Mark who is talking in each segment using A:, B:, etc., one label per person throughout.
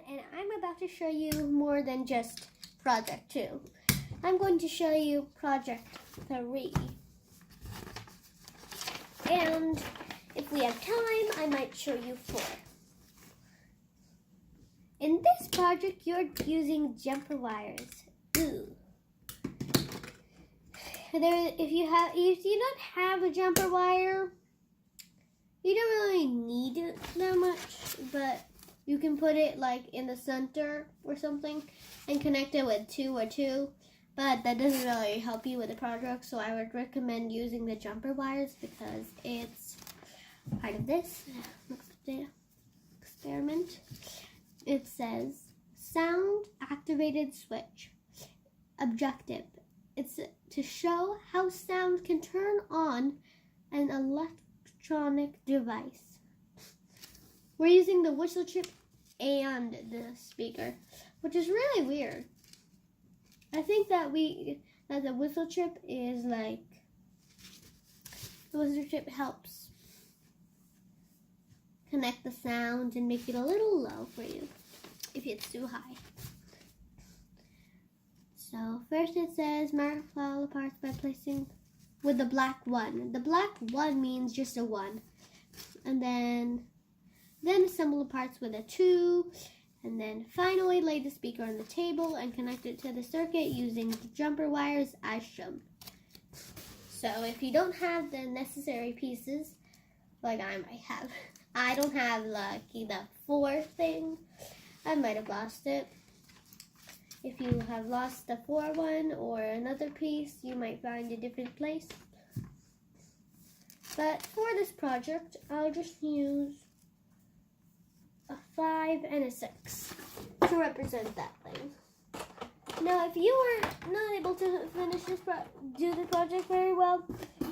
A: and I'm about to show you more than just Project 2. I'm going to show you Project 3. And if we have time, I might show you 4. In this project, you're using jumper wires. Ooh. If you don't have a jumper wire, you don't really need it that much, but you can put it like in the center or something and connect it with 2 or 2, but that doesn't really help you with the project, so I would recommend using the jumper wires because it's part of this experiment. It says sound activated switch. Objective. It's to show how sound can turn on an electronic device. We're using the whistle chip and the speaker, which is really weird. I think that the whistle chip is like, the whistle chip helps connect the sound and make it a little low for you if it's too high. So first it says mark all parts by placing with the black 1. The black 1 means just a 1. And then assemble the parts with a 2. And then finally lay the speaker on the table and connect it to the circuit using the jumper wires as shown. So if you don't have the necessary pieces, like I might have, I don't have like the 4 thing, I might have lost it. If you have lost the 4 one or another piece, you might find a different place. But for this project, I'll just use a 5 and a 6 to represent that thing. Now, if you are not able to finish this do the project very well,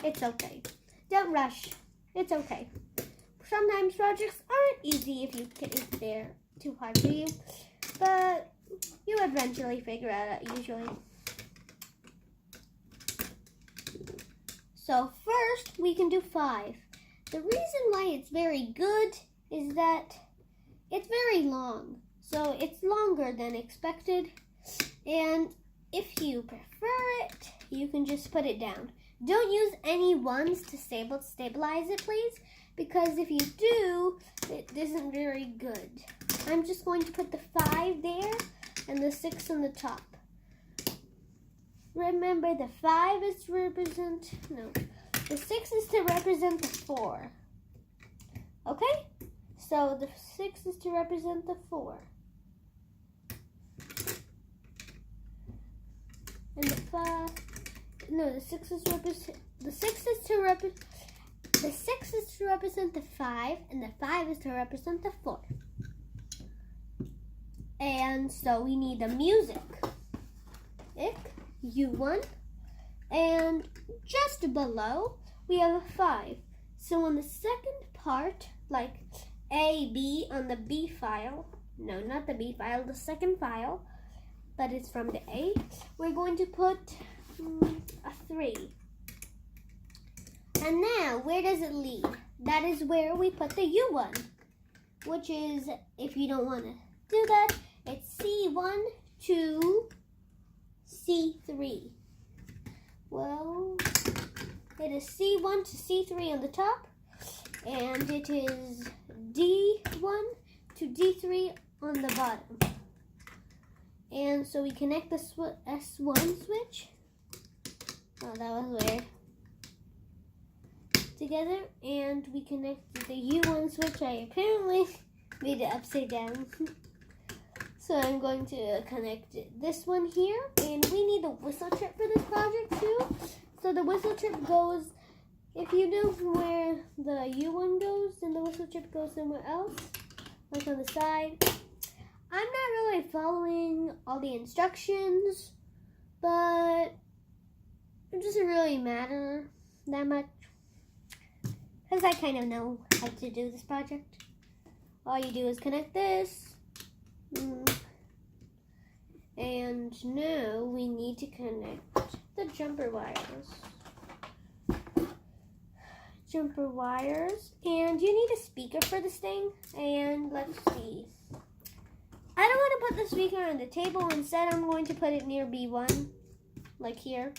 A: it's okay. Don't rush. It's okay. Sometimes projects aren't easy if they're too hard for you, but you eventually figure it out usually. So first we can do 5. The reason why it's very good is that it's very long. So it's longer than expected. And if you prefer it, you can just put it down. Don't use any ones to stabilize it, please, because if you do, it isn't very good. I'm just going to put the 5 there and the 6 on the top. Remember, the 5 is to represent, the 6 is to represent the 4. Okay? So the 6 is to represent the 4. And the 5, the 6 is to represent the 6 is to represent the 5, and the 5 is to represent the 4. And so we need the music. U1. And just below, we have a 5. So on the second part, like A, B on the B file, no, not the B file, the second file, but it's from the A, we're going to put a 3. And now, where does it lead? That is where we put the U1, which is, if you don't want to do that, it's C1 to C3. Well, it is C1 to C3 on the top, and it is D1 to D3 on the bottom. And so we connect the S1 switch. Oh, that was weird. Together, and we connect the U1 switch. I apparently made it upside down. So I'm going to connect this one here, and we need the whistle chip for this project too. So the whistle chip goes, if you know where the U1 goes, then the whistle chip goes somewhere else, like on the side. I'm not really following all the instructions, but it doesn't really matter that much, because I kind of know how to do this project. All you do is connect this. And now we need to connect the jumper wires. And you need a speaker for this thing. And let's see. I put the speaker on the table. Instead, I'm going to put it near B1, like here.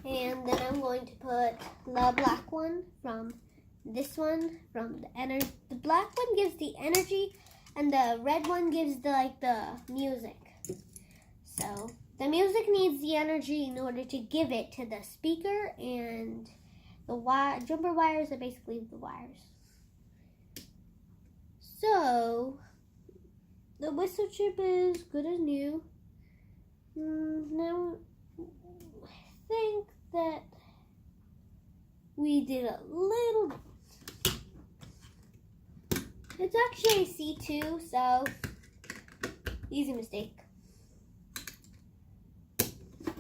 A: And then I'm going to put the black one from this one, from the energy. The black one gives the energy, and the red one gives the music. So the music needs the energy in order to give it to the speaker, and the jumper wires are basically the wires. So the whistle chip is good as new. Now I think that we did a little. It's actually a C2, so easy mistake.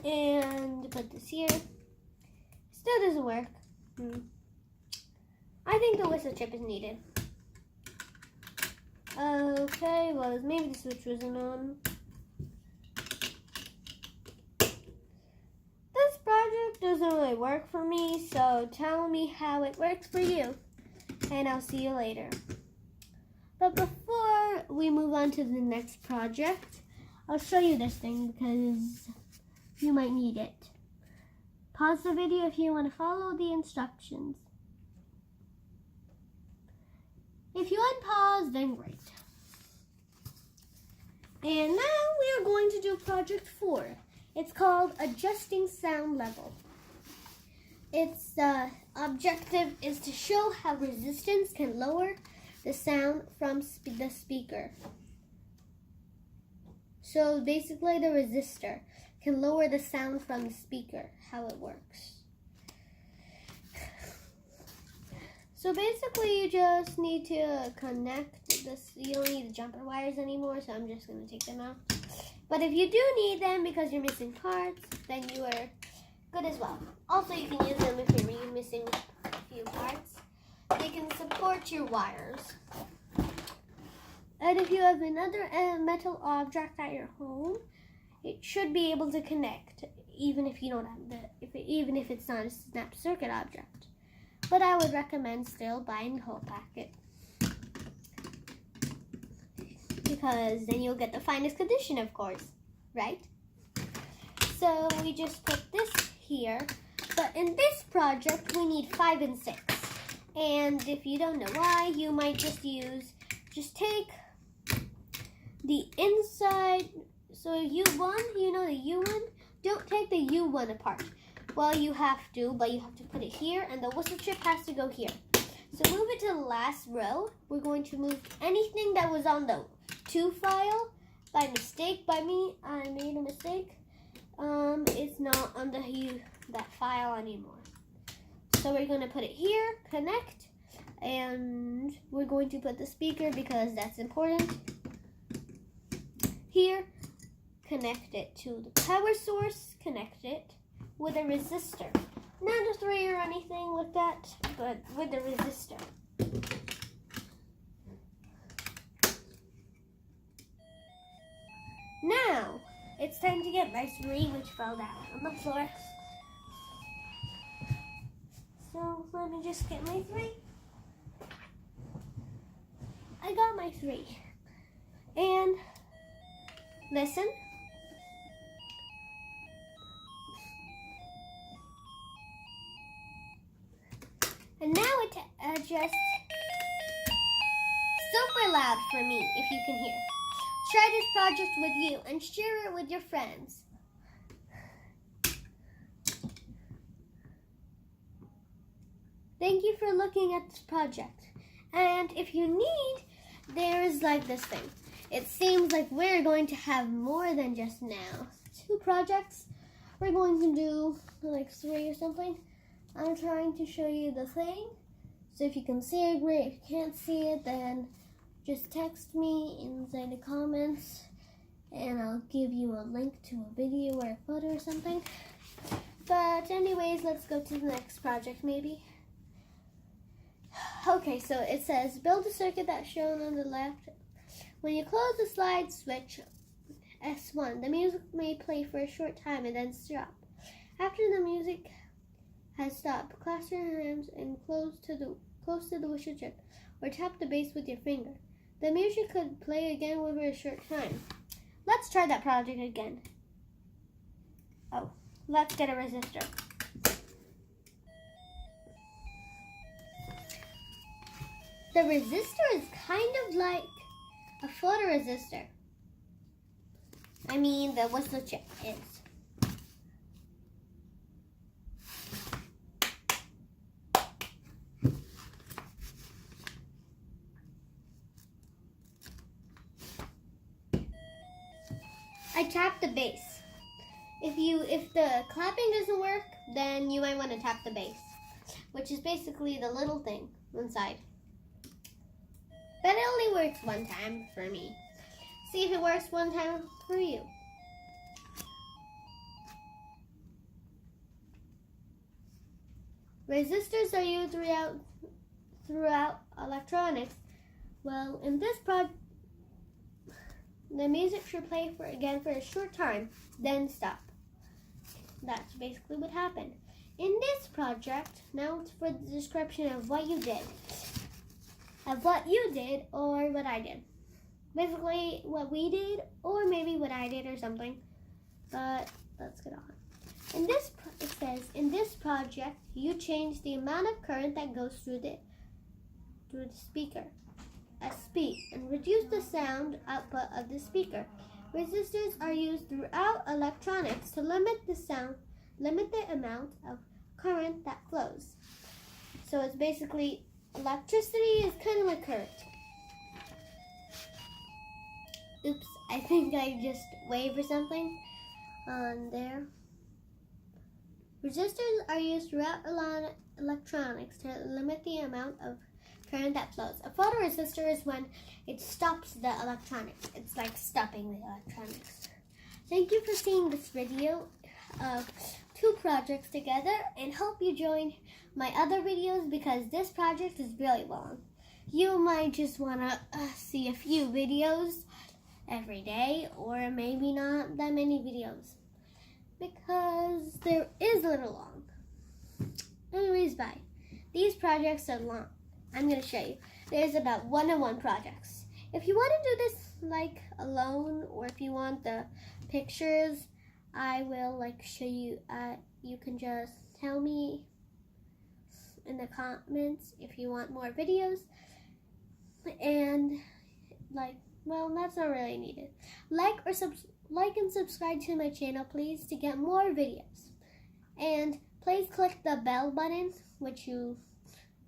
A: And put this here. Still doesn't work. I think the whistle chip is needed. Okay, well, maybe the switch wasn't on. This project doesn't really work for me, so tell me how it works for you, and I'll see you later. But before we move on to the next project, I'll show you this thing because you might need it. Pause the video if you want to follow the instructions. If you unpause, then great. And now we are going to do project 4. It's called Adjusting Sound Level. Its objective is to show how resistance can lower the sound from the speaker. So basically the resistor can lower the sound from the speaker, how it works. So basically you just need to connect this. You don't need the jumper wires anymore, so I'm just going to take them out. But if you do need them because you're missing parts, then you are good as well. Also, you can use them if you're missing a few parts. They can support your wires. And if you have another metal object at your home, it should be able to connect, even if you don't have even if it's not a snap circuit object. But I would recommend still buying the whole packet, because then you'll get the finest condition, of course, right? So we just put this here, but in this project we need 5 and 6. And if you don't know why, you might just take the inside. So U1, you know the U1? Don't take the U1 apart. Well, you have to, but you have to put it here, and the whistle chip has to go here. So move it to the last row. We're going to move anything that was on the 2 file by mistake. By me, I made a mistake. It's not on that file anymore. So we're going to put it here, connect, and we're going to put the speaker because that's important. Here, connect it to the power source, connect it with a resistor. Not a 3 or anything like that, but with a resistor. Now, it's time to get my 3, which fell down on the floor. So, let me just get my 3. I got my 3. And, listen. And now it adjusts super loud for me, if you can hear. Try this project with you and share it with your friends. Thank you for looking at this project. And if you need, there's like this thing. It seems like we're going to have more than just now 2 projects. We're going to do like 3 or something. I'm trying to show you the thing. So if you can see it, great. If you can't see it, then just text me inside the comments and I'll give you a link to a video or a photo or something. But anyways, let's go to the next project maybe. Okay, so it says build a circuit that's shown on the left. When you close the slide switch S1, the music may play for a short time and then stop. After the music has stopped, clasp your hands and close to the whistle chip or tap the bass with your finger. The music could play again over a short time. Let's try that project again. Oh, let's get a resistor. The resistor is kind of like a photoresistor. I mean, the whistle chip is. I tapped the base. If the clapping doesn't work, then you might want to tap the base, which is basically the little thing inside. But it only works one time for me. See if it works one time for you. Resistors are used throughout electronics. Well, in this project, the music should play for a short time, then stop. That's basically what happened. In this project, now it's for the description of what you did. Of what you did or what I did. Basically what we did or maybe what I did or something. But let's get on. It says, in this project, you change the amount of current that goes through the speaker. And reduce the sound output of the speaker. Resistors are used throughout electronics to limit the amount of current that flows. So it's basically electricity is kind of like current. Oops, I think I just waved or something on there. Resistors are used throughout electronics to limit the amount of current that flows. A photoresistor is when it stops the electronics. It's like stopping the electronics. Thank you for seeing this video of 2 projects together, and hope you join my other videos because this project is really long. You might just want to see a few videos every day, or maybe not that many videos because there is a little long. Anyways, bye. These projects are long. I'm going to show you. There's about 1-on-1 projects. If you want to do this like alone, or if you want the pictures, I will show you. You can just tell me in the comments if you want more videos. And well, that's not really needed. Like and subscribe to my channel, please, to get more videos. And please click the bell button,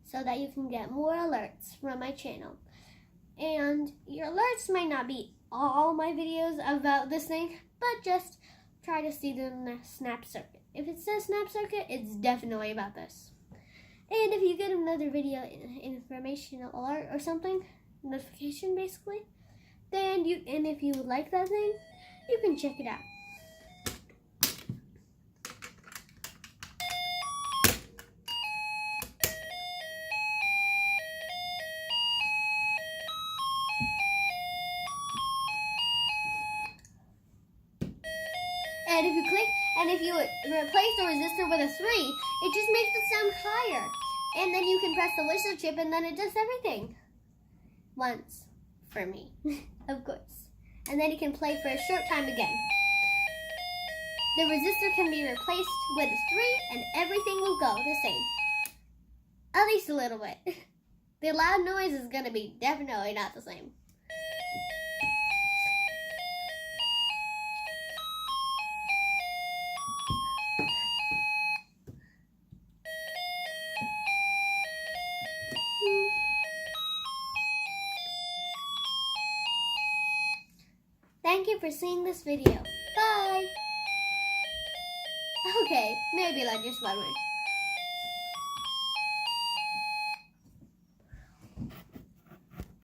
A: so that you can get more alerts from my channel. And your alerts might not be all my videos about this thing, but just try to see the snap circuit. If it says snap circuit, it's definitely about this. And if you get another video informational alert or something, notification basically, then and if you like that thing, you can check it out. And if you replace the resistor with a 3, it just makes it sound higher. And then you can press the whistle chip and then it does everything. Once, for me, of course. And then you can play for a short time again. The resistor can be replaced with a 3 and everything will go the same. At least a little bit. The loud noise is going to be definitely not the same. Thank you for seeing this video. Bye! Okay, maybe like just one more.